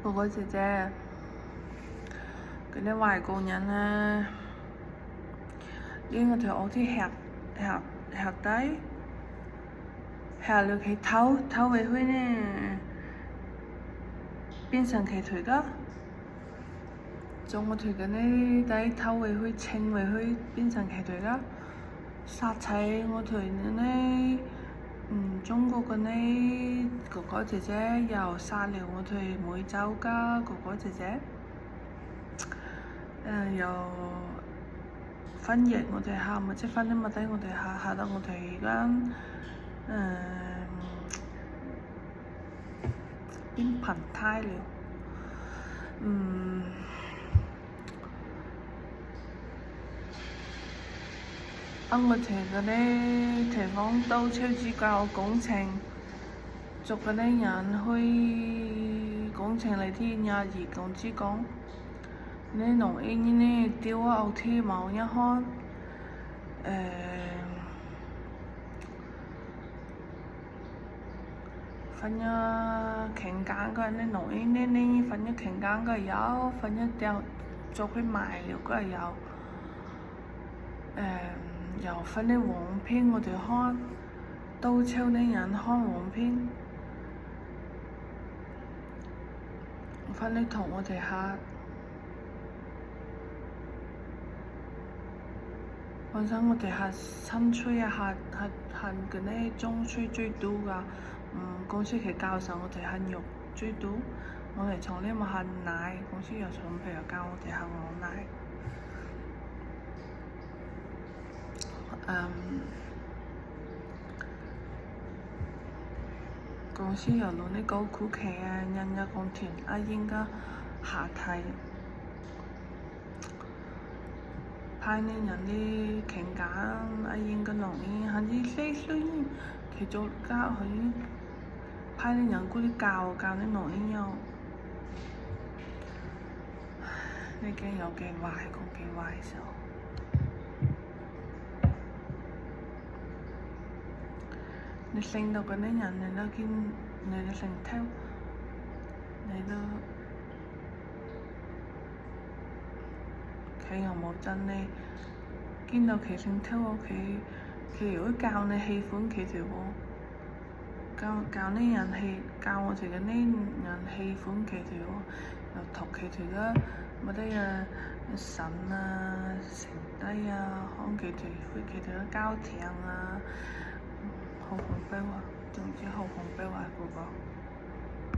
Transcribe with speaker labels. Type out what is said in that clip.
Speaker 1: 哥哥姐姐，嗰啲外國人咧，拎個條屋啲嚇低，嚇了佢偷回去呢，變成佢腿噶，將我腿嘅呢底偷回去清回去變成佢腿噶，殺死我腿嘅呢。中國嘅呢哥哥姐姐又殺了我哋梅州嘅哥哥姐姐，又分裂我哋下，或者分啲乜低我哋下到我哋而家變貧態了。我哋嗰啲地方都超級搞工程，做嗰啲人去工程嚟啲廿二公之工，你農業呢丟啊後天冇一看，分一傾間個你農業呢分一傾間個有，分一掉做去賣了個有。又分啲黃片我哋看，都超啲人看黃片，分啲同我哋下，本身我哋下新吹啊下嗰啲中吹最多噶，公司佢教授我哋下肉最多，我哋從呢冇下奶，公司又從譬如教我哋下牛奶。公司又攞啲高酷期啊，人家工田啊應該下梯，派啲人啲傾間啊應該農業係啲細碎，佢做教佢派啲人過嚟教啲農業又，你見有幾壞，講幾壞就。你升到嗰啲人，你都見你都成偷，你都佢又冇真你，見到佢成偷佢如果教你喜歡佢條喎，教啲人教我哋嗰啲人喜歡佢條，又讀佢條嘅乜啲神啊、成低啊，看佢條佢條嘅交艇啊。好紅標啊，總之好紅標啊嗰個。